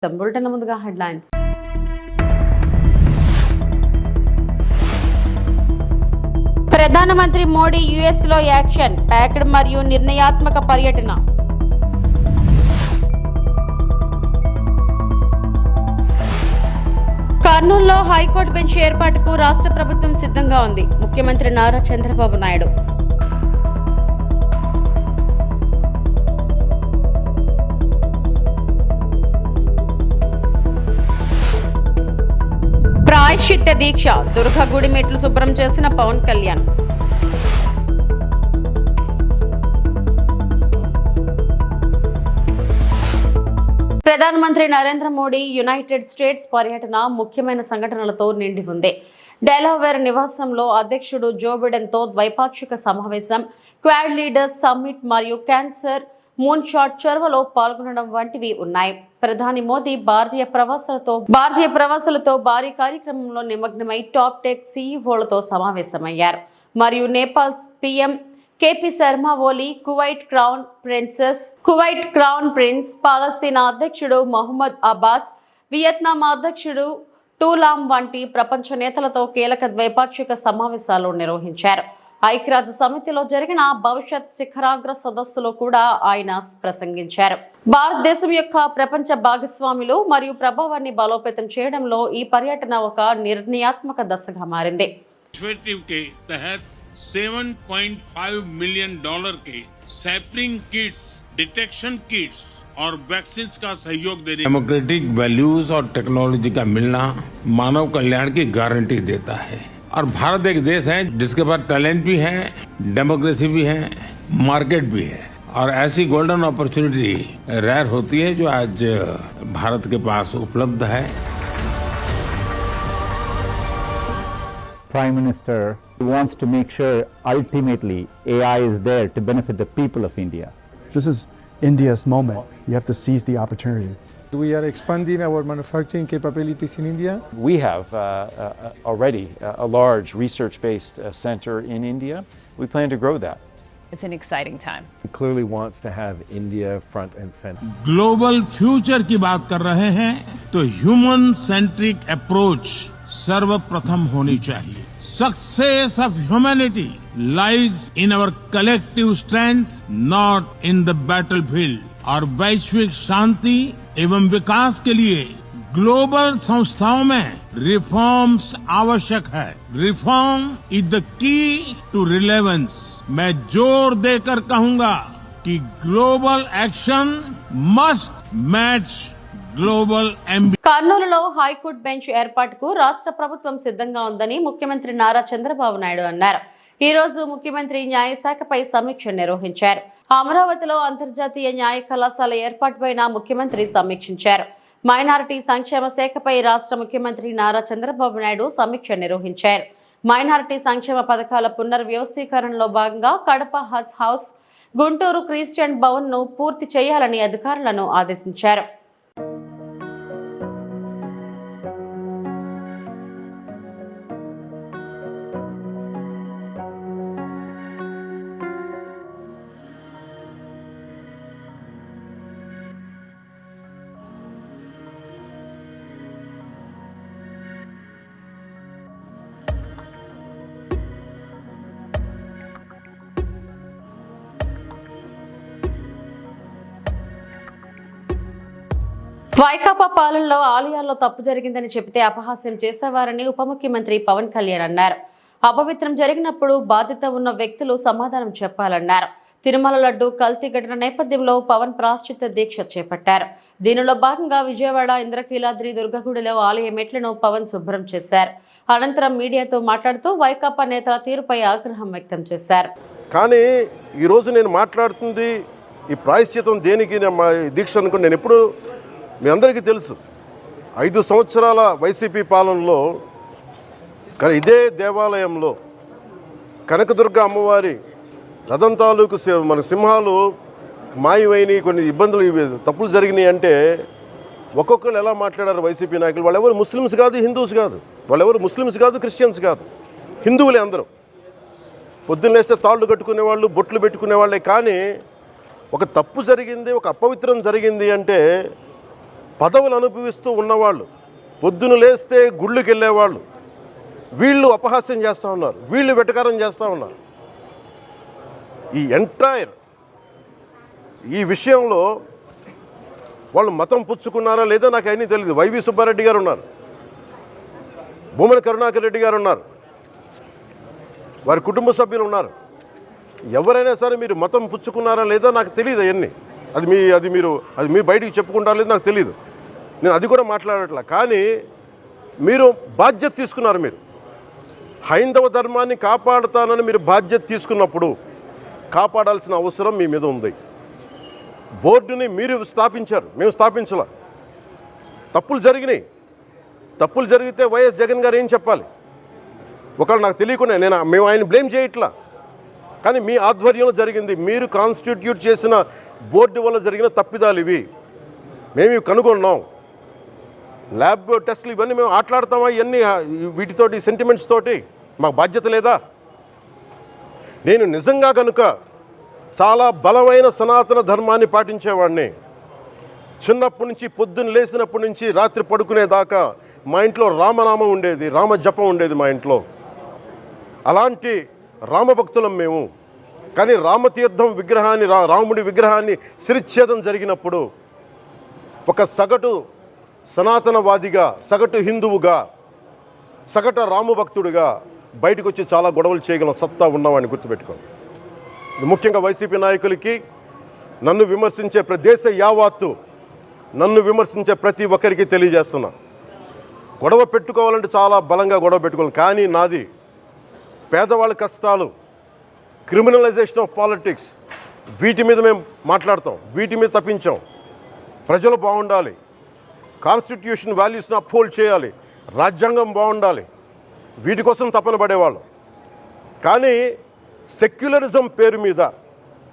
Bulletin ముందుగా headlines. ప్రధానమంత్రి Modi US లో యాక్షన్ ప్యాక్డ్ మరియు నిర్ణయాత్మక పర్యటన. కర్నూలులో హైకోర్టు బెంచ్ ఏర్పాటుకు రాష్ట్ర ప్రభుత్వం సిద్ధంగా ఉంది. ముఖ్యమంత్రి నారా చంద్రబాబు నాయుడు. ప్రాయశ్చిత్త దీక్ష దుర్గా గుడి మెట్లు శుభ్రం చేసిన పవన్ కళ్యాణ్. ప్రధానమంత్రి నరేంద్ర మోడీ యునైటెడ్ స్టేట్స్ పర్యటన ముఖ్యమైన సంఘటనలతో నిండి ఉంది. డెలావేర్ నివాసంలో అధ్యక్షుడు జో బిడెన్ తో ద్వైపాక్షిక సమావేశం, క్వాడ్ లీడర్స్ సమ్మిట్ మరియు క్యాన్సర్ మూన్ షాట్ చొరవలో పాల్గొనడం వంటివి ఉన్నాయి. ప్రధాని మోదీ భారతీయ ప్రవాసులతో భారీ కార్యక్రమంలో నిమగ్నమై టాప్ టెక్ సీఈఓలతో సమావేశమయ్యారు. మరియు నేపాల్ పీఎం కేపీ శర్మ ఓలీ, కువైట్ క్రౌన్ ప్రిన్స్, పాలస్తీనా అధ్యక్షుడు మొహమ్మద్ అబ్బాస్, వియత్నాం అధ్యక్షుడు టూలాం వంటి ప్రపంచ నేతలతో కీలక ద్వైపాక్షిక సమావేశాలు నిర్వహించారు. ఐక్యరాజ్య సమితిలో జరిగిన భవిష్యత్ శిఖరాగ్ర సదస్సులో కూడా ఆయన ప్రసంగించారు. భారతదేశం యొక్క ప్రపంచ భాగస్వాములు మరియు ప్రభావాన్ని బలోపేతం చేయడంలో ఈ పర్యటన ఒక నిర్ణయాత్మక దశగా మారింది. $7.5 मिलियन के सैपलिंग किट्स, डिटेक्शन किट्स और वैक्सीन का सहयोग देने, डेमोक्रेटिक वैल्यूज और टेक्नोलॉजी का मिलना मानव कल्याण की गारंटी देता है. और भारत एक देश है जिसके पास टैलेंट भी है, डेमोक्रेसी भी है, मार्केट भी है. और ऐसी गोल्डन अपॉर्चुनिटी रेयर होती है जो आज भारत के पास उपलब्ध है. Prime Minister wants to make sure ultimately AI is there to benefit the people of India. This is India's moment. You have to seize the opportunity. We are expanding our manufacturing capabilities in India. We have already a large research-based center in India. We plan to grow that. It's an exciting time. He clearly wants to have India front and center. Global future की बात कर रहे हैं तो human centric approach सर्वप्रथम होनी चाहिए. Success of humanity lies in our collective strength, not in the battlefield. और वैश्विक शांति एवं विकास के लिए ग्लोबल संस्थाओं में रिफॉर्म्स आवश्यक है. Reform is the key to relevance. मैं जोर देकर कहूंगा कि global action must match global కర్నూలులో హైకోర్టు బెంచ్ ఏర్పాటుకు రాష్ట్ర ప్రభుత్వం సిద్ధంగా ఉందని ముఖ్యమంత్రి నారా చంద్రబాబు నాయుడు అన్నారు. ఈ రోజు ముఖ్యమంత్రి న్యాయశాఖపై సమీక్ష నిర్వహించారు. అమరావతిలో అంతర్జాతీయ న్యాయ కళాశాల ఏర్పాటుపై ముఖ్యమంత్రి సమీక్షించారు. మైనారిటీ సంక్షేమ శాఖపై రాష్ట్ర ముఖ్యమంత్రి నారా చంద్రబాబు నాయుడు సమీక్ష నిర్వహించారు. మైనారిటీ సంక్షేమ పథకాల పునర్వ్యవస్థీకరణలో భాగంగా కడప హజ్ హౌస్, గుంటూరు క్రిస్టియన్ భవన్ ను పూర్తి చేయాలని అధికారులను ఆదేశించారు. వైకాపా పాలనలో ఆలయాల్లో తప్పు జరిగిందని చెబితే అపహాస్యం చేసేవారని ఉప ముఖ్యమంత్రి పవన్ కళ్యాణ్ అన్నారు. అపవిత్రం జరిగినప్పుడు బాధ్యత ఉన్న వ్యక్తులు సమాధానం చెప్పాలన్నారు. తిరుమల లడ్డు కల్తీ ఘటన నేపథ్యంలో పవన్ ప్రాయశ్చిత్త దీక్ష చేపట్టారు. దీనిలో భాగంగా విజయవాడ ఇంద్రకీలాద్రి దుర్గగుడిలో ఆలయ మెట్లను పవన్ శుభ్రం చేశారు. అనంతరం మీడియాతో మాట్లాడుతూ వైకాపా నేతల తీరుపై ఆగ్రహం వ్యక్తం చేశారు. కానీ ఈరోజు నేను మాట్లాడుతుంది ఈ ప్రాయశ్చిత్తం దేనికి దీక్ష అనుకుని నేను ఎప్పుడు మీ అందరికీ తెలుసు. 5 సంవత్సరాల వైసీపీ పాలనలో ఇదే దేవాలయంలో కనకదుర్గ అమ్మవారి రథం తాలూకు మన సింహాలు మాయమైనవి, కొన్ని ఇబ్బందులు తప్పులు జరిగినాయి అంటే ఒక్కొక్కరు ఎలా మాట్లాడారు వైసీపీ నాయకులు. వాళ్ళెవరు ముస్లిమ్స్ కాదు, హిందూస్ కాదు, వాళ్ళెవరు ముస్లిమ్స్ కాదు, క్రిస్టియన్స్ కాదు, హిందువులే అందరూ. పొద్దున్నేస్తే తాళ్ళు కట్టుకునే వాళ్ళు, బొట్లు పెట్టుకునే వాళ్ళే. కానీ ఒక తప్పు జరిగింది, ఒక అపవిత్రం జరిగింది అంటే పదవులు అనుభవిస్తూ ఉన్నవాళ్ళు, పొద్దున లేస్తే గుళ్ళకి వెళ్ళేవాళ్ళు, వీళ్ళు అపహాస్యం చేస్తూ ఉన్నారు, వీళ్ళు వెటకారం చేస్తూ ఉన్నారు. ఈ ఎంటైర్ ఈ విషయంలో వాళ్ళు మతం పుచ్చుకున్నారా లేదో నాకు అన్నీ తెలియదు. వైవి సుబ్బారెడ్డి గారు ఉన్నారు, భూమన కరుణాకర్ రెడ్డి గారు ఉన్నారు, వారి కుటుంబ సభ్యులు ఉన్నారు. ఎవరైనా సరే మీరు మతం పుచ్చుకున్నారా లేదో నాకు తెలియదు. అవన్నీ అది మీరు బయటికి చెప్పుకుంటారా లేదో నాకు తెలియదు. నేను అది కూడా మాట్లాడట్లా. కానీ మీరు బాధ్యత తీసుకున్నారు. మీరు హైందవ ధర్మాన్ని కాపాడుతానని మీరు బాధ్యత తీసుకున్నప్పుడు కాపాడాల్సిన అవసరం మీ మీద ఉంది. బోర్డుని మీరు స్థాపించారు, మేము స్థాపించాల. తప్పులు జరిగినాయి. తప్పులు జరిగితే వైఎస్ జగన్ గారు ఏం చెప్పాలి? ఒకవేళ నాకు తెలియకుండా మేము ఆయన బ్లేమ్ చేయట్లా. కానీ మీ ఆధ్వర్యంలో జరిగింది, మీరు కాన్స్టిట్యూట్ చేసిన బోర్డు వల్ల జరిగిన తప్పిదాలు ఇవి, మేము ఇవి కనుగొన్నాం. ల్యాబ్ టెస్టులు ఇవన్నీ మేము ఆటలాడతామా? ఇవన్నీ వీటితోటి సెంటిమెంట్స్ తోటి మాకు బాధ్యత లేదా? నేను నిజంగా కనుక చాలా బలమైన సనాతన ధర్మాన్ని పాటించేవాడిని. చిన్నప్పటి నుంచి పొద్దున్న లేచినప్పటి నుంచి రాత్రి పడుకునేదాకా మా ఇంట్లో రామనామం ఉండేది, రామ జపం ఉండేది మా ఇంట్లో. అలాంటి రామభక్తులం మేము. కానీ రామతీర్థం విగ్రహాన్ని, రాముడి విగ్రహాన్ని శిరచ్ఛేదం జరిగినప్పుడు ఒక సగటు సనాతనవాదిగా, సగటు హిందువుగా, సగటు రామభక్తుడిగా బయటకు వచ్చి చాలా గొడవలు చేయగల సత్తా ఉన్నవాడిని గుర్తుపెట్టుకోండి. ముఖ్యంగా వైసీపీ నాయకులకి, నన్ను విమర్శించే దేశ యావత్తు నన్ను విమర్శించే ప్రతి ఒక్కరికి తెలియజేస్తున్నా, గొడవ పెట్టుకోవాలంటే చాలా బలంగా గొడవ పెట్టుకోవాలి. కానీ నాది పేదవాళ్ళ కష్టాలు, క్రిమినలైజేషన్ ఆఫ్ పాలిటిక్స్, వీటి మీద మేము మాట్లాడతాం, వీటి మీద తప్పించాం. ప్రజలు బాగుండాలి, కాన్స్టిట్యూషన్ వాల్యూస్ని అప్హోల్డ్ చేయాలి, రాజ్యాంగం బాగుండాలి, వీటి కోసం తపన పడేవాళ్ళు. కానీ సెక్యులరిజం పేరు మీద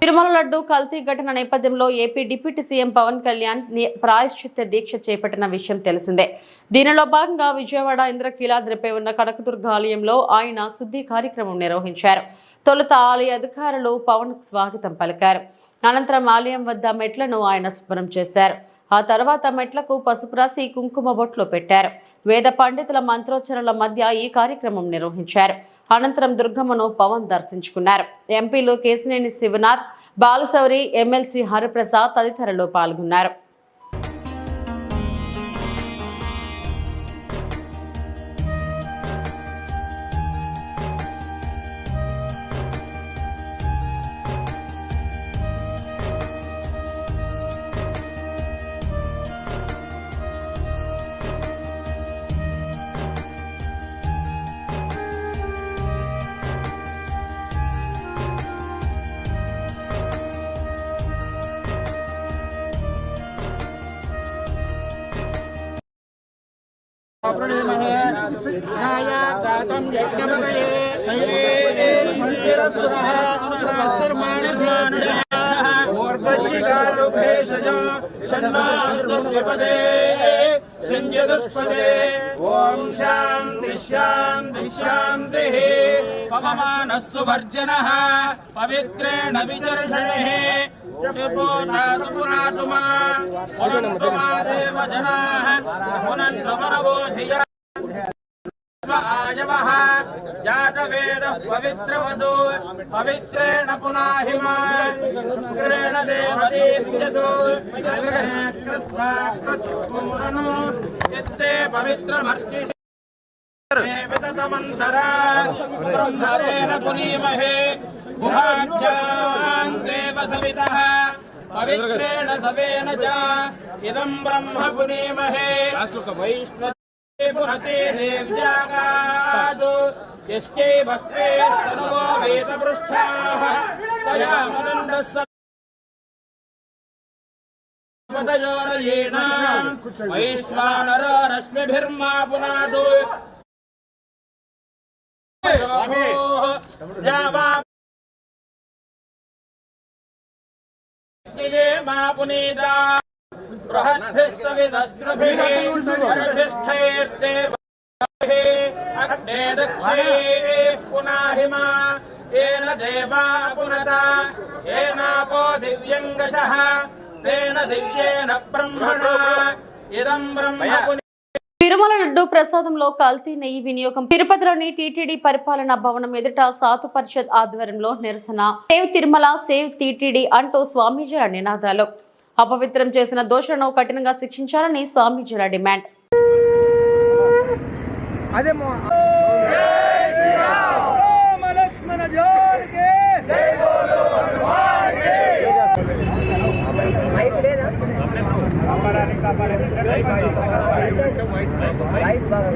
తిరుమల లడ్డు కల్తీ ఘటన నేపథ్యంలో AP deputy CM Pawan Kalyan ప్రాయశ్చిత్త దీక్ష చేపట్టిన విషయం తెలిసిందే. దీనిలో భాగంగా విజయవాడ ఇంద్రకీలాద్రిపై ఉన్న కనకదుర్గ ఆలయంలో ఆయన శుద్ధి కార్యక్రమం నిర్వహించారు. తొలుత ఆలయ అధికారులు పవన్ స్వాగతం పలికారు. అనంతరం ఆలయం వద్ద మెట్లను ఆయన శుభ్రం చేశారు. ఆ తర్వాత మెట్లకు పసుపు రాసి కుంకుమ బొట్లు పెట్టారు. వేద పండితుల మంత్రోచ్చరణల మధ్య ఈ కార్యక్రమం నిర్వహించారు. అనంతరం దుర్గమ్మను పవన్ దర్శించుకున్నారు. ఎంపీలు కేశినేని శివనాథ్, బాలశౌరి, ఎమ్మెల్సీ హరిప్రసాద్ తదితరులు పాల్గొన్నారు. ఓం శాంతి శాంతి శాంతి. పవమానస్సు వర్జనః పవిత్రేణ విచర్షణే పునాతుమా పునంతుమా దేవ జనాః పునంతుమనవోధియ ఆయవః జాతవేదః పవిత్రవదో పవిత్రేణ పునాహిమా శుక్రేణ దేవదీర్యతో కృత్వా కృత్వమునో చిత్తే పవిత్రమర్చి వితతమంతరా బ్రహ్మణేన పునీమహే గుహాఢ్యాం దేవ సవితః పవిత్రేణ సవేన చ ఇదం బ్రహ్మ పునీమహే వైష్ణవ పునతే దేవ్యాగాదు యస్కై భక్తే స్తనవో వేదపృష్ఠాః తయా మనందస్స పదయోరయేణ వైశ్వానరో రశ్మిభిర్మా పునాదు మా పునీతా బృహద్భిः సవిదస్త్రభిः వరిష్ఠైర్దేవైః అగ్నే దక్షే పునాహిమా ఏన దేవా పునత ఏనాపో దివ్యంగశః తేన దివ్యేన బ్రహ్మణా ఇదం బ్రహ్మ తిరుమల లడ్డు ప్రసాదంలో కల్తీ నెయ్యి వినియోగం. తిరుపతిలోని టీటీడీ పరిపాలనా భవనం ఎదుట సాధు పరిషత్ ఆధ్వర్యంలో నిరసన. సేవ్ తిరుమల, సేవ్ టీటీడీ అంటూ స్వామీజీల నినాదాలు. అపవిత్రం చేసిన దోషులను కఠినంగా శిక్షించాలని స్వామీజీల డిమాండ్.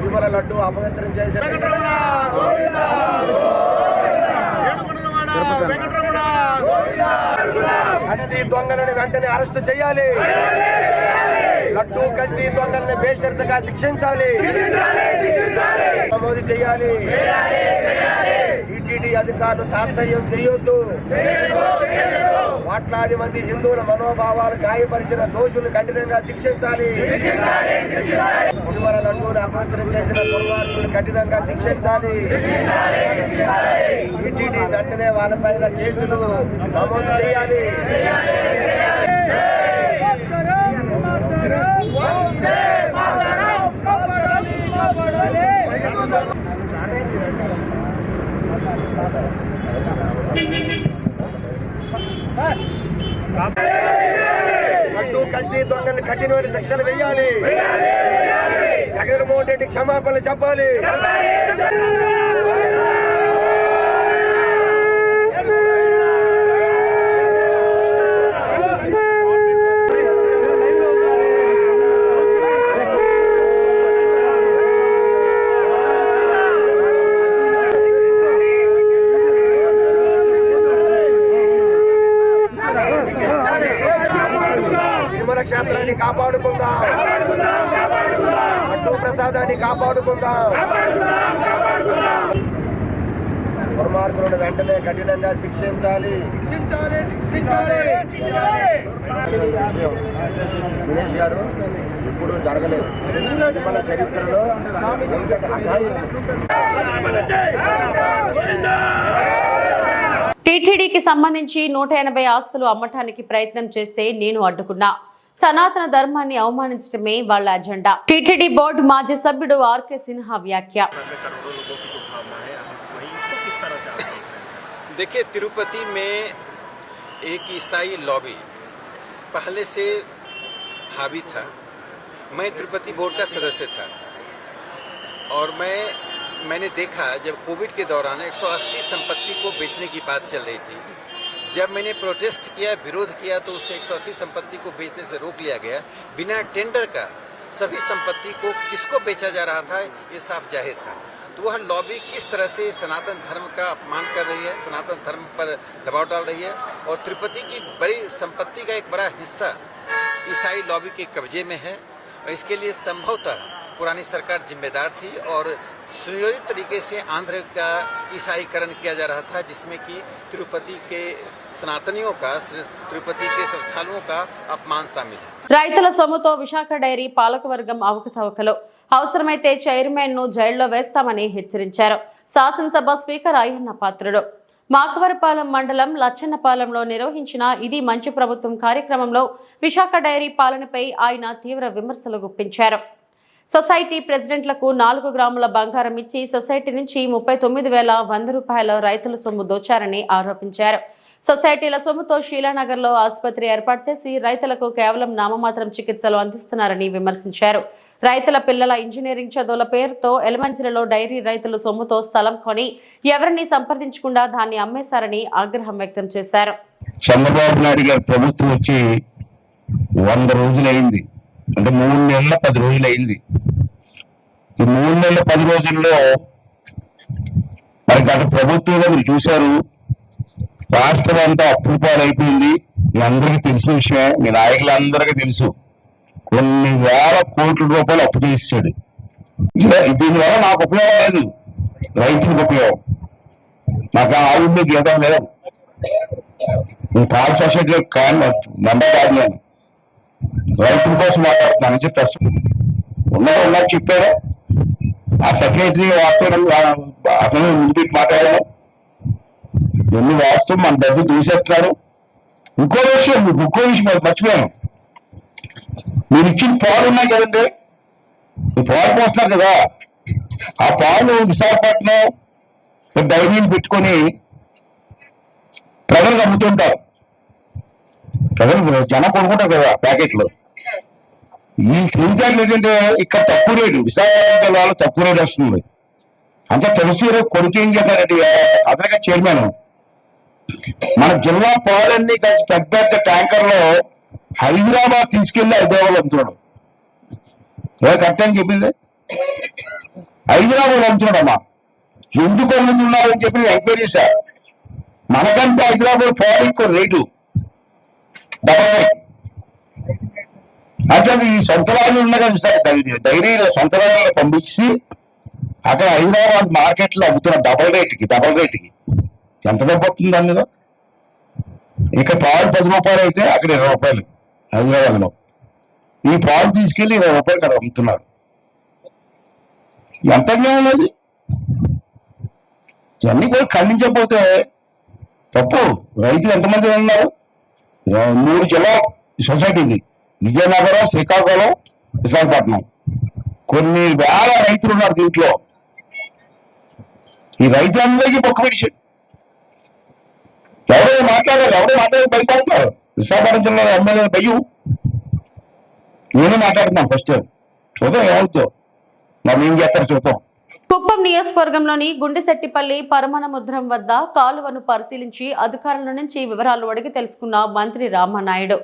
తిరుమల లడ్డు అపవిత్రం చేసే కల్తీ దొంగలను వెంటనే అరెస్టు చేయాలి. లడ్డు కల్తీ దొంగల్ని బేషరతుగా శిక్షించాలి, నమోదు చేయాలి. టీటీడీ అధికారులు తాత్సర్యం చేయొద్దు. కోట్లాది మంది హిందువుల మనోభావాలు గాయపరిచిన దోషులు కఠినంగా శిక్షించాలి. తిరుమల లడ్డూను అపవిత్రం చేసిన దుర్మార్గులు కఠినంగా శిక్షించాలి. టీటీడీ వెంటనే వాళ్ళపైన కేసులు నమోదు చేయాలి. లడ్డు కల్తీ దొంగలు కఠినమైన శిక్షలు వేయాలి. జగన్మోహన్ రెడ్డి క్షమాపణలు చెప్పాలి. తిరుమల క్షేత్రాన్ని కాపాడుకుందాం, లడ్డు ప్రసాదాన్ని కాపాడుకుందాం. దుర్మార్గులను వెంటనే కఠినంగా శిక్షించాలి. దినేష్ గారు ఇప్పుడు జరగలేదు. తిరుమల చరిత్రలో టీటీడీకి సంబంధించి 180 ఆస్తులు అమ్మటానికి ప్రయత్నం చేస్తే నేను అడ్డుకున్నా. సనాతన ధర్మాన్ని అవమానించడమే వాళ్ళ అజెండా. టీటీడీ బోర్డు మాజీ సభ్యుడు ఆర్కే సిన్హా వ్యాఖ్య. देखिए, तिरुपति में एक ईसाई लॉबी पहले से हावी था. मैं तिरुपति बोर्ड का सदस्य था और मैंने देखा जब कोविड के दौरान 180 संपत्ति को बेचने की बात चल रही थी. जब मैंने प्रोटेस्ट किया, विरोध किया, तो उस 180 संपत्ति को बेचने से रोक लिया गया. बिना टेंडर का सभी संपत्ति को किसको बेचा जा रहा था ये साफ जाहिर था. तो वह लॉबी किस तरह से सनातन धर्म का अपमान कर रही है, सनातन धर्म पर दबाव डाल रही है और तिरुपति की बड़ी संपत्ति का एक बड़ा हिस्सा ईसाई लॉबी के कब्जे में है. और इसके लिए संभवतः पुरानी सरकार जिम्मेदार थी और सुनियोजित तरीके से आंध्र का ईसाईकरण किया जा रहा था, जिसमें कि तिरुपति के सनातनियों का, तिरुपति के श्रद्धालुओं का अपमान शामिल है. రైతుల సొమ్ముతో విశాఖ డైరీ పాలకవర్గం అవకతవకలు. అవసరమైతే చైర్మన్ ను జైల్లో వేస్తామని హెచ్చరించారు శాసనసభ స్పీకర్ అయ్యన్న పాత్రుడు. మాకవరపాలెం మండలం లచ్చన్నపాలెంలో నిర్వహించిన ఇది మంచి ప్రభుత్వం కార్యక్రమంలో విశాఖ డైరీ పాలనపై ఆయన తీవ్ర విమర్శలు గుప్పించారు. సొసైటీ ప్రెసిడెంట్లకు 4 గ్రాముల బంగారం ఇచ్చి సొసైటీ నుంచి 39,100 రూపాయల రైతుల సొమ్ము దోచారని ఆరోపించారు. సొసైటీల సొమ్ముతో షీలానగర్లో ఆసుపత్రి ఏర్పాటు చేసి రైతులకు కేవలం నామమాత్రం చికిత్సలు అందిస్తున్నారని విమర్శించారు. రైతుల పిల్లల ఇంజనీరింగ్ చదువుల పేరుతో ఎలమంచిలలో డైరీ రైతుల సొమ్ముతో స్థలం కొని ఎవరిని సంప్రదించకుండా దాన్ని అమ్మేశారని ఆగ్రహం వ్యక్తం చేశారు. చంద్రబాబు నాయుడు గారి ప్రభుత్వం వచ్చి 100 రోజులైంది, అంటే 3 నెలల 10 రోజులైంది. ఈ 3 నెలల 10 రోజుల్లో మరి గత ప్రభుత్వంలో మీరు చూశారు, రాష్ట్రం అంతా అప్పుల పాలైపోయింది. మీ అందరికీ తెలిసిన విషయమే, మీ నాయకులందరికీ తెలుసు. కొన్ని వేల కోట్ల రూపాయలు అప్పు చేసాడు. దీనివల్ల నాకు ఉపయోగం లేదు, రైతులకు ఉపయోగం. నాకు ఆవుండే గీతం లేదు. నేను పాల సొసైటీలో మెంబర్ కాదు, నేను రైతుల కోసం మాట్లాడుతున్నానని చెప్పేసి ఉన్నది చెప్పాడు. ఆ సెక్రటరీ వాస్తవం అతను ముందు పెట్టి మాట్లాడాను. ఎన్ని వాస్తవం మన డబ్బు తీసేస్తున్నారు. ఇంకో విషయం మర్చిపోయాను. మీరు ఇచ్చిన పాలు ఉన్నాయి కదండి, ఈ పాలు పోస్తున్నారు కదా, ఆ పాలు విశాఖపట్నం డైరీని పెట్టుకొని ప్రజలకు అమ్ముతుంటారు. ప్రజలు జనం కొనుక్కుంటారు కదా ప్యాకెట్లు. ఈ తెలివితేటలు ఏంటంటే ఇక్కడ తక్కువ రేటు, విశాఖపట్నం జిల్లాలో తక్కువ రేటు వస్తుంది. అంటే తులసిరావు కొడుకు ఏం చెప్పారంటే అతనిగా చైర్మన్, మన జిల్లా పాలన్నీ కలిసి పెద్ద పెద్ద ట్యాంకర్లో హైదరాబాద్ తీసుకెళ్లి హైదరాబాద్ అమ్ముతున్నాడు. కరెక్ట్ అని చెప్పింది, హైదరాబాద్ అమ్ముతున్నాడు. అమ్మా ఎందుకు అమ్ముతున్నారని చెప్పి ఎంక్వైరీ చేశారు. మనకంటే హైదరాబాద్ పాలు ఎక్కువ రేటు, డబల్ రేట్. అంటే ఈ సొంత రాజులు ఉన్నాయి కదా సార్, డైరీలో సొంత రాజులు పంపించి అక్కడ హైదరాబాద్ మార్కెట్లో అమ్ముతున్న డబల్ రేటుకి ఎంత డబ్బు వస్తుంది దాని మీద. ఇక్కడ పాలు 10 రూపాయలు అయితే అక్కడ 20 రూపాయలు హైదరాబాద్లో. ఈ పాలు తీసుకెళ్లి 20 రూపాయలు అక్కడ అమ్ముతున్నారు. ఎంత జ్ఞానం అది? ఇవన్నీ కూడా ఖండించకపోతే తప్పు. రైతులు ఎంతమంది ఉన్నారు? 3 జిల్లా సొసైటీకి, విజయనగరం, శ్రీకాకుళం, విశాఖపట్నం. కొన్ని వేల రైతులు ఉన్నారు దీంట్లో. ఈ రైతులందరికీ బొక్క పిడిచాడు. ఎవరో మాట్లాడి బయటపడతారు. విశాఖపట్నం జిల్లా ఎమ్మెల్యే భయం. నేనే మాట్లాడుతున్నాను ఫస్ట్. చూద్దాం ఏమవుతుందో, మరి ఏం చేస్తారు చూద్దాం. కుప్పం నియోజకవర్గంలోని గుండెశెట్టిపల్లి పరమానముద్రం వద్ద కాలువను పరిశీలించి అధికారుల నుంచి వివరాలు అడిగి తెలుసుకున్న మంత్రి రామనాయుడు.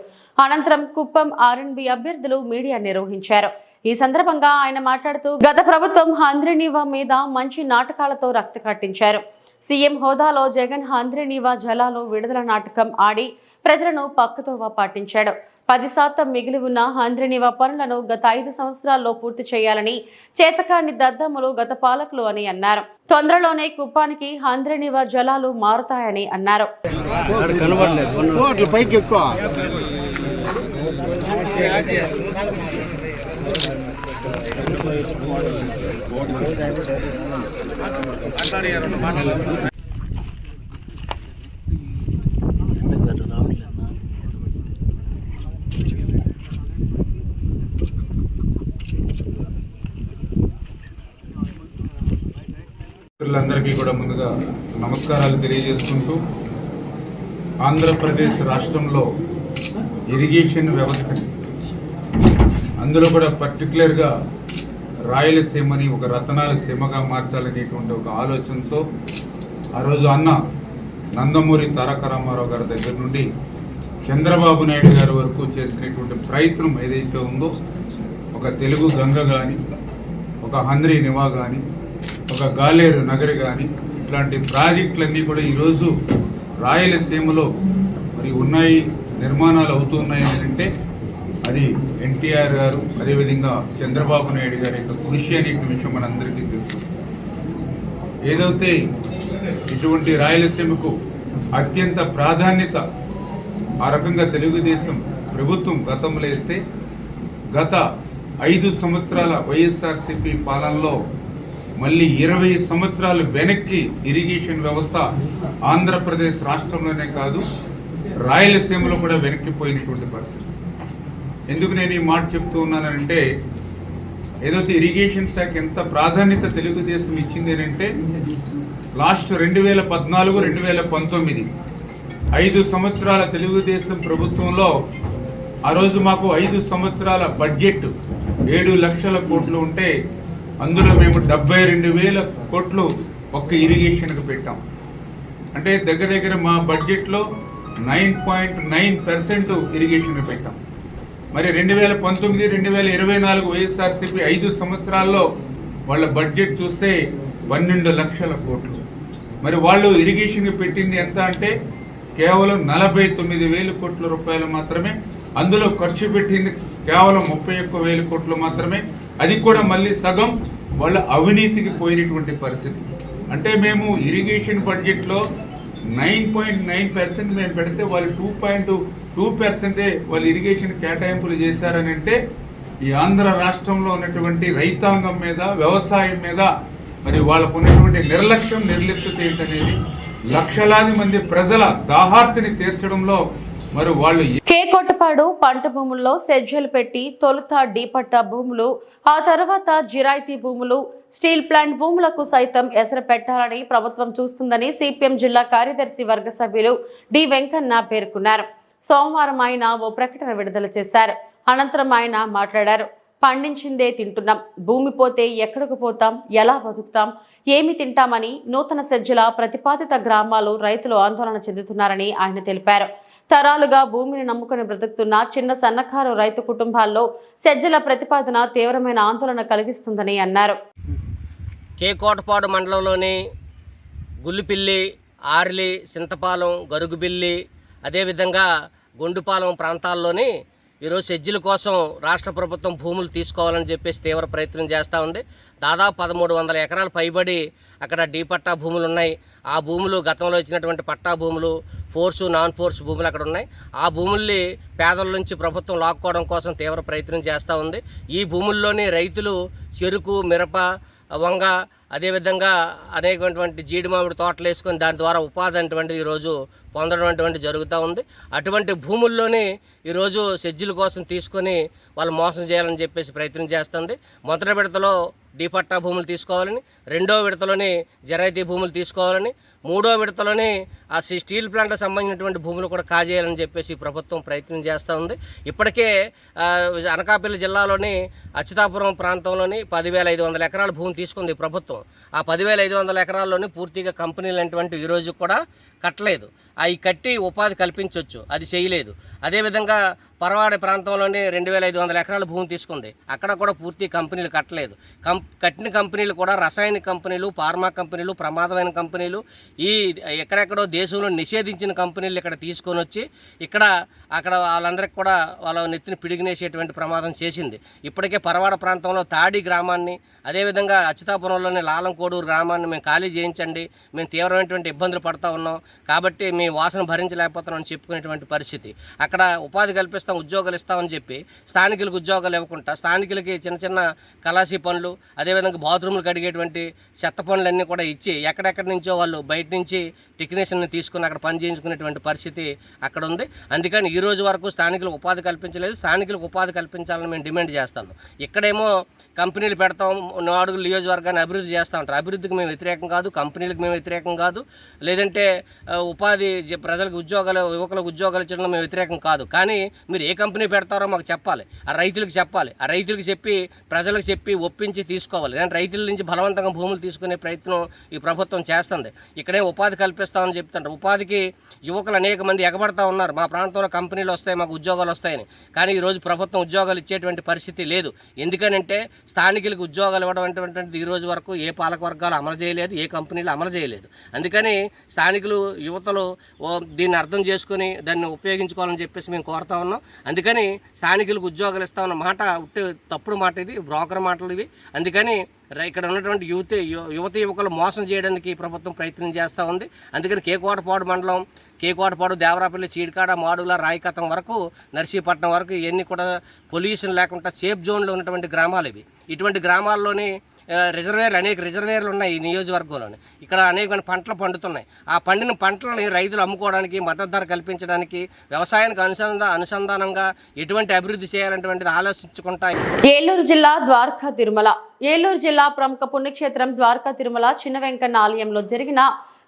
అనంతరం కుప్పం ఆర్ఎండ్బి అభ్యర్థులు మీడియా నిర్వహించారు. ఈ సందర్భంగా ఆయన మాట్లాడుతూ గత ప్రభుత్వం హంద్రీనీవా మీద మంచి నాటకాలతో రక్త కట్టించారు. సీఎం హోదాలో జగన్ హంద్రీనీవా జలాలు విడుదల నాటకం ఆడి ప్రజలను పక్కతోవ పట్టించాడు. 10% మిగిలి ఉన్న హంద్రీనీవా పనులను గత 5 సంవత్సరాల్లో పూర్తి చేయాలని చేతకాని దద్దములు గత పాలకులు అని అన్నారు. తొందరలోనే కుప్పానికి హంద్రీనీవా జలాలు మారుతాయని అన్నారు. మిత్రులందరికీ కూడా ముందుగా నమస్కారాలు తెలియజేసుకుంటూ, ఆంధ్రప్రదేశ్ రాష్ట్రంలో ఇరిగేషన్ వ్యవస్థని, అందులో కూడా పర్టికులర్గా రాయలసీమని ఒక రతనాల సీమగా మార్చాలనేటువంటి ఒక ఆలోచనతో ఆ రోజు అన్న నందమూరి తారక రామారావు గారి దగ్గర నుండి చంద్రబాబు నాయుడు గారి వరకు చేసినటువంటి ప్రయత్నం ఏదైతే ఉందో, ఒక తెలుగు గంగ కానీ, ఒక హంద్రీనివా కానీ, ఒక గాలేరు నగరి కానీ, ఇట్లాంటి ప్రాజెక్టులన్నీ కూడా ఈరోజు రాయలసీమలో మరి ఉన్నాయి, నిర్మాణాలు అవుతున్నాయి అంటే అది ఎన్టీఆర్ గారు, అదేవిధంగా చంద్రబాబు నాయుడు గారి యొక్క కృషి అనే విషయం మనందరికీ తెలుసు. ఏదైతే ఇటువంటి రాయలసీమకు అత్యంత ప్రాధాన్యత ఆ రకంగా తెలుగుదేశం ప్రభుత్వం గతంలో ఇస్తే, గత 5 సంవత్సరాల వైఎస్ఆర్సీపీ పాలనలో మళ్ళీ 20 సంవత్సరాలు వెనక్కి ఇరిగేషన్ వ్యవస్థ ఆంధ్రప్రదేశ్ రాష్ట్రంలోనే కాదు రాయలసీమలో కూడా వెనక్కిపోయినటువంటి పరిస్థితి. ఎందుకు నేను ఈ మాట చెప్తూ ఉన్నానంటే, ఏదైతే ఇరిగేషన్ శాఖ ఎంత ప్రాధాన్యత తెలుగుదేశం ఇచ్చింది అంటే, లాస్ట్ 2014-2019 5 సంవత్సరాల తెలుగుదేశం ప్రభుత్వంలో ఆ రోజు మాకు 5 సంవత్సరాల బడ్జెట్ 7 లక్షల కోట్లు ఉంటే, అందులో మేము 72,000 కోట్లు ఒక్క ఇరిగేషన్కి పెట్టాం. అంటే దగ్గర దగ్గర మా బడ్జెట్లో 9.9% ఇరిగేషన్కి పెట్టాం. మరి 2019-2024 వైఎస్ఆర్సీపీ 5 సంవత్సరాల్లో వాళ్ళ బడ్జెట్ చూస్తే 12 లక్షల కోట్లు. మరి వాళ్ళు ఇరిగేషన్కి పెట్టింది ఎంత అంటే కేవలం 49,000 కోట్ల రూపాయలు మాత్రమే. అందులో ఖర్చు పెట్టింది కేవలం 31,000 కోట్లు మాత్రమే. అది కూడా మళ్ళీ సగం వాళ్ళ అవినీతికి పోయినటువంటి పరిస్థితి. అంటే మేము ఇరిగేషన్ బడ్జెట్లో 9.9% మేము పెడితే వాళ్ళు 2.2% వాళ్ళు ఇరిగేషన్ కేటాయింపులు చేశారని అంటే, ఈ ఆంధ్ర రాష్ట్రంలో ఉన్నటువంటి రైతాంగం మీద, వ్యవసాయం మీద మరి వాళ్ళకు ఉన్నటువంటి నిర్లక్ష్యం, నిర్లిప్తత ఏంటనేది, లక్షలాది మంది ప్రజల దాహార్తిని తీర్చడంలో మరి వాళ్ళు కేకొట్టపాడు పంట భూముల్లో సెజ్జలు పెట్టి తొలుత డీపట్టా భూములు, ఆ తర్వాత జిరాయితీ భూములు, స్టీల్ ప్లాంట్ భూములకు సైతం ఎసరు పెట్టాలని ప్రభుత్వం చూస్తుందని సిపిఎం జిల్లా కార్యదర్శి వర్గ సభ్యులు డి వెంకన్న పేర్కొన్నారు. సోమవారం ఆయన ఓ ప్రకటన విడుదల చేశారు. అనంతరం ఆయన మాట్లాడారు. పండించిందే తింటున్నాం, భూమి పోతే ఎక్కడికి పోతాం, ఎలా బతుకుతాం, ఏమి తింటామని నూతన సెజ్జల ప్రతిపాదిత గ్రామాలు రైతులు ఆందోళన చెందుతున్నారని ఆయన తెలిపారు. తరాలుగా భూమిని నమ్ముకుని బ్రతుకుతున్న చిన్న సన్నకారు రైతు కుటుంబాల్లో సెజ్జల ప్రతిపాదన తీవ్రమైన ఆందోళన కలిగిస్తుందని అన్నారు. కేకోటపాడు మండలంలోని గుల్లిపిల్లి, ఆర్లి, సింతపాలెం, గరుగుబిల్లి, అదేవిధంగా గొండుపాలెం ప్రాంతాల్లోని ఈరోజు సెజ్జల కోసం రాష్ట్ర ప్రభుత్వం భూములు తీసుకోవాలని చెప్పేసి తీవ్ర ప్రయత్నం చేస్తూ ఉంది. దాదాపు 1300 ఎకరాలు పైబడి అక్కడ డీపట్టా భూములు ఉన్నాయి. ఆ భూములు గతంలో ఇచ్చినటువంటి పట్టా భూములు, ఫోర్సు, నాన్ ఫోర్స్ భూములు అక్కడ ఉన్నాయి. ఆ భూముల్ని పేదల నుంచి ప్రభుత్వం లాక్కోవడం కోసం తీవ్ర ప్రయత్నం చేస్తూ ఉంది. ఈ భూముల్లోని రైతులు చెరుకు, మిరప, వంగ, అదేవిధంగా అనేకటువంటి జీడి మామిడి తోటలు వేసుకొని దాని ద్వారా ఉపాధి అటువంటిది ఈరోజు పొందడం అటువంటి జరుగుతూ ఉంది. అటువంటి భూముల్లోనే ఈరోజు సెజ్జల కోసం తీసుకొని వాళ్ళు మోసం చేయాలని చెప్పేసి ప్రయత్నం చేస్తుంది. మొదటి విడతలో డీపట్టా భూములు తీసుకోవాలని, రెండో విడతలోనే జరాయితీ భూములు తీసుకోవాలని, మూడో విడతలోనే ఆ స్టీల్ ప్లాంట్కి సంబంధించినటువంటి భూములు కూడా కాజేయాలని చెప్పేసి ప్రభుత్వం ప్రయత్నం చేస్తూ ఉంది. ఇప్పటికే అనకాపల్లి జిల్లాలోని అచ్యుతాపురం ప్రాంతంలోని 10,500 ఎకరాల భూమి తీసుకుంది ప్రభుత్వం. ఆ 10,500 ఎకరాల్లోని పూర్తిగా కంపెనీలు అటువంటి ఈరోజు కూడా కట్టలేదు. అవి కట్టి ఉపాధి కల్పించవచ్చు, అది చేయలేదు. అదేవిధంగా పరవాడ ప్రాంతంలోనే 2,500 ఎకరాల భూమి తీసుకుంది. అక్కడ కూడా పూర్తి కంపెనీలు కట్టలేదు. కట్టిన కంపెనీలు కూడా రసాయన కంపెనీలు, ఫార్మా కంపెనీలు, ప్రమాదమైన కంపెనీలు, ఈ ఎక్కడెక్కడో దేశంలో నిషేధించిన కంపెనీలు ఇక్కడ తీసుకొని వచ్చి అక్కడ వాళ్ళందరికీ కూడా వాళ్ళ నెత్తిని పిడిగినేసేటువంటి ప్రమాదం చేసింది. ఇప్పటికే పరవాడ ప్రాంతంలో తాడి గ్రామాన్ని, అదేవిధంగా అచ్యుతాపురంలోని లాలంకోడూరు గ్రామాన్ని మేము ఖాళీ చేయించండి, మేము తీవ్రమైనటువంటి ఇబ్బందులు పడుతూ ఉన్నాం కాబట్టి మీ వాసన భరించలేకపోతున్నాం అని చెప్పుకునేటువంటి పరిస్థితి. అక్కడ ఉపాధి కల్పిస్తాం, ఉద్యోగాలు ఇస్తామని చెప్పి స్థానికులకు ఉద్యోగాలు ఇవ్వకుండా స్థానికులకి చిన్న చిన్న కళాశీ పనులు, అదేవిధంగా బాత్రూములు కడిగేటువంటి చెత్త పనులన్నీ కూడా ఇచ్చి ఎక్కడెక్కడి నుంచో వాళ్ళు బయట నుంచి టెక్నీషియన్ని తీసుకుని అక్కడ పని చేయించుకునేటువంటి పరిస్థితి అక్కడ ఉంది. అందుకని ఈ రోజు వరకు స్థానికులకు ఉపాధి కల్పించలేదు. స్థానికులకు ఉపాధి కల్పించాలని మేము డిమాండ్ చేస్తాము. ఇక్కడేమో కంపెనీలు పెడతాం, 4 నియోజకవర్గాన్ని అభివృద్ధి చేస్తూ ఉంటారు. అభివృద్ధికి మేము వ్యతిరేకం కాదు, కంపెనీలకు మేము వ్యతిరేకం కాదు, లేదంటే ఉపాధి ప్రజలకు ఉద్యోగాలు, యువకులకు ఉద్యోగాలు ఇచ్చడంలో మేము వ్యతిరేకం కాదు. కానీ మీరు ఏ కంపెనీ పెడతారో మాకు చెప్పాలి, ఆ రైతులకు చెప్పాలి. ఆ రైతులకు చెప్పి ప్రజలకు చెప్పి ఒప్పించి తీసుకోవాలి. కానీ రైతుల నుంచి బలవంతంగా భూములు తీసుకునే ప్రయత్నం ఈ ప్రభుత్వం చేస్తుంది. ఇక్కడే ఉపాధి కల్పిస్తామని చెప్తుంటారు. ఉపాధికి యువకులు అనేక మంది ఎగబడతా ఉన్నారు. మా ప్రాంతంలో కంపెనీలు వస్తాయి, మాకు ఉద్యోగాలు వస్తాయని. కానీ ఈరోజు ప్రభుత్వం ఉద్యోగాలు ఇచ్చేటువంటి పరిస్థితి లేదు. ఎందుకనంటే స్థానికులకు ఉద్యోగాలు ఇవ్వడం అనేటువంటిది ఈ రోజు వరకు ఏ పాలక వర్గాలు అమలు చేయలేదు, ఏ కంపెనీలు అమలు చేయలేదు. అందుకని స్థానికులు, యువతలు దీన్ని అర్థం చేసుకుని దాన్ని ఉపయోగించుకోవాలని చెప్పేసి మేము కోరుతా ఉన్నాం. అందుకని స్థానికులకు ఉద్యోగాలు ఇస్తామన్న మాట తప్పుడు మాట, ఇది బ్రోకర్ మాటలు ఇవి. అందుకని ఇక్కడ ఉన్నటువంటి యువకులు మోసం చేయడానికి ప్రభుత్వం ప్రయత్నం చేస్తూ ఉంది. అందుకని కేకోటపాడు మండలం, కేకోటపాడు, దేవరాపల్లి, చీడికాడ, మాడుగుల, రాయకతం వరకు, నర్సీపట్నం వరకు ఇవన్నీ కూడా పొల్యూషన్ లేకుండా సేఫ్ జోన్లో ఉన్నటువంటి గ్రామాలు ఇవి. ఇటువంటి గ్రామాల్లోని అనేక రిజర్వేర్లు ఉన్నాయి ఈ నియోజకవర్గంలోని. ఇక్కడ అనేకమైన పంటలు పండుతున్నాయి. ఆ పండిన పంటలని రైతులు అమ్ముకోవడానికి, మద్దతు ధర కల్పించడానికి, వ్యవసాయానికి అనుసంధానంగా ఎటువంటి అభివృద్ధి చేయాలనేటువంటిది ఆలోచించుకుంటా. ఏలూరు జిల్లా ద్వారకా తిరుమల. ఏలూరు జిల్లా ప్రముఖ పుణ్యక్షేత్రం ద్వారకా తిరుమల చిన్న వెంకన్న ఆలయంలో జరిగిన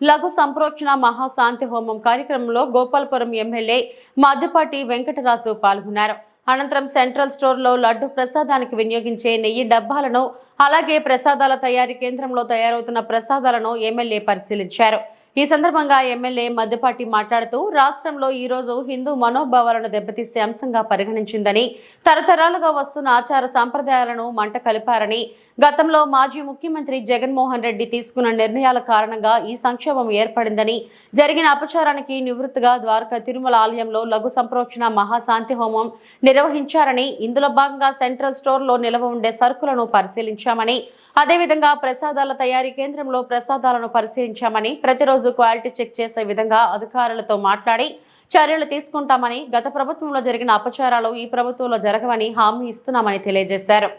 లఘు సంప్రోక్షణ మహాశాంతి హోమం కార్యక్రమంలో గోపాలపురం ఎమ్మెల్యే మద్దిపాటి వెంకటరాజు పాల్గొన్నారు. అనంతరం సెంట్రల్ స్టోర్లో లడ్డు ప్రసాదానికి వినియోగించే నెయ్యి డబ్బాలను, అలాగే ప్రసాదాల తయారీ కేంద్రంలో తయారవుతున్న ప్రసాదాలను ఎమ్మెల్యే పరిశీలించారు. ఈ సందర్భంగా ఎమ్మెల్యే మద్దిపాటి మాట్లాడుతూ రాష్ట్రంలో ఈ రోజు హిందూ మనోభావాలను దెబ్బతీసే అంశంగా పరిగణించిందని, తరతరాలుగా వస్తున్న ఆచార సంప్రదాయాలను మంట కలిపారని, గతంలో మాజీ ముఖ్యమంత్రి జగన్మోహన్ రెడ్డి తీసుకున్న నిర్ణయాల కారణంగా ఈ సంక్షోభం ఏర్పడిందని, జరిగిన అపచారానికి నివృత్తిగా ద్వారకా తిరుమల ఆలయంలో లఘు సంప్రోక్షణ మహాశాంతి హోమం నిర్వహించారని, ఇందులో భాగంగా సెంట్రల్ స్టోర్లో నిల్వ ఉండే సరుకులను పరిశీలించామని, అదేవిధంగా ప్రసాదాల తయారీ కేంద్రంలో ప్రసాదాలను పరిశీలించామని, ప్రతిరోజు క్వాలిటీ చెక్ చేసే విధంగా అధికారులతో మాట్లాడి చర్యలు తీసుకుంటామని, గత ప్రభుత్వంలో జరిగిన అపచారాలు ఈ ప్రభుత్వంలో జరగవని హామీ ఇస్తున్నామని తెలియజేశారు.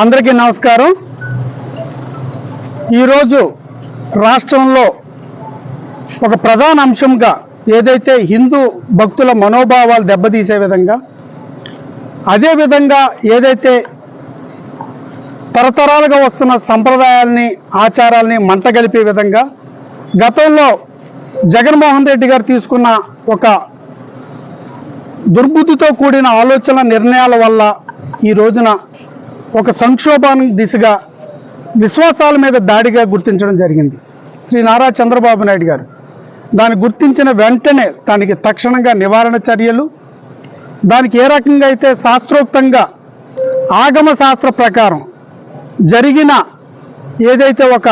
అందరికీ నమస్కారం. ఈరోజు రాష్ట్రంలో ఒక ప్రధాన అంశంగా ఏదైతే హిందూ భక్తుల మనోభావాలు దెబ్బతీసే విధంగా, అదేవిధంగా ఏదైతే తరతరాలుగా వస్తున్న సంప్రదాయాల్ని ఆచారాల్ని మంటగలిపే విధంగా గతంలో జగన్మోహన్ రెడ్డి గారు తీసుకున్న ఒక దుర్బుద్ధితో కూడిన ఆలోచన నిర్ణయాల వల్ల ఈ రోజున ఒక సంక్షోభానికి దిశగా విశ్వాసాల మీద దాడిగా గుర్తించడం జరిగింది శ్రీ నారా చంద్రబాబు నాయుడు గారు. దాన్ని గుర్తించిన వెంటనే దానికి తక్షణంగా నివారణ చర్యలు, దానికి ఏ రకంగా అయితే శాస్త్రోక్తంగా ఆగమ శాస్త్ర ప్రకారం జరిగిన ఏదైతే ఒక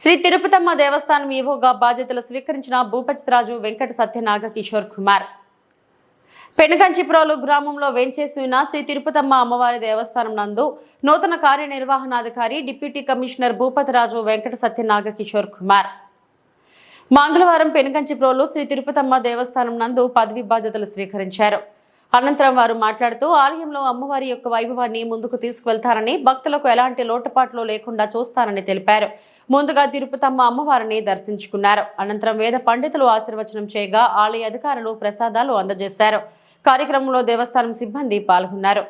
శ్రీ తిరుపతమ్మ దేవస్థానం ఈవోగా బాధ్యతలు స్వీకరించిన భూపతిరాజు వెంకట సత్యనాగ కిషోర్ కుమార్ పెనుగంచిప్రోలు గ్రామంలో వేంచేసి ఉన్న శ్రీ తిరుపతమ్మ అమ్మవారి దేవస్థానం నందు నూతన కార్యనిర్వహణాధికారి డిప్యూటీ కమిషనర్ భూపతిరాజు వెంకట సత్యనాగ కిషోర్ కుమార్ మంగళవారం పెనుగంచిప్రోలు శ్రీ తిరుపతమ్మ దేవస్థానం నందు పదవి బాధ్యతలు స్వీకరించారు. అనంతరం వారు మాట్లాడుతూ ఆలయంలో అమ్మవారి యొక్క వైభవాన్ని ముందుకు తీసుకువెళ్తారని, భక్తులకు ఎలాంటి లోటుపాట్లు లేకుండా చూస్తారని తెలిపారు. ముందుగా తిరుపతమ్మ అమ్మవారిని దర్శించుకున్నారు. అనంతరం వేద పండితులు ఆశీర్వచనం చేయగా ఆలయ అధికారులు ప్రసాదాలు అందజేశారు. కార్యక్రమంలో దేవస్థానం సిబ్బంది పాల్గొన్నారు.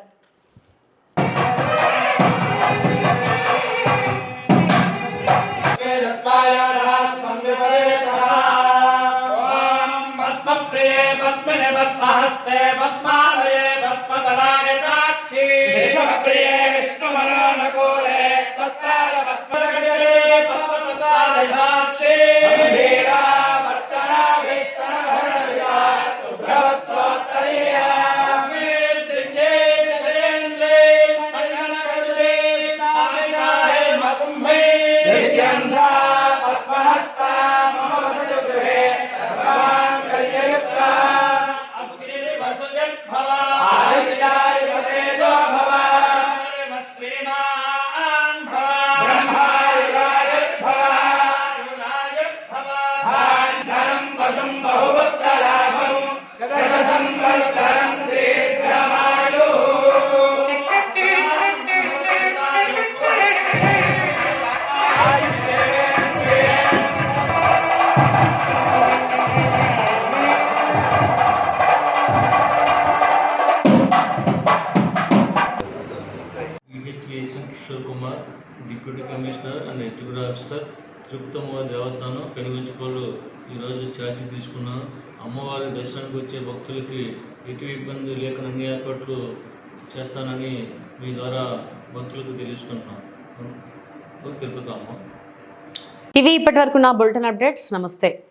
Kishore Kumar, deputy commissioner and executive officer, Tirupatamma దేవస్థానం పెనుగంచిప్రోలు ఈరోజు ఛార్జీ తీసుకున్నాం. అమ్మవారి దర్శనానికి వచ్చే భక్తులకి ఎటువంటి ఇబ్బంది లేకుండా అన్ని ఏర్పాట్లు చేస్తానని మీ ద్వారా భక్తులకు తెలుసుకుంటున్నాం. తిరుపతమ్మ. ఇవి ఇప్పటివరకు నా బులెటిన్ అప్డేట్స్. నమస్తే.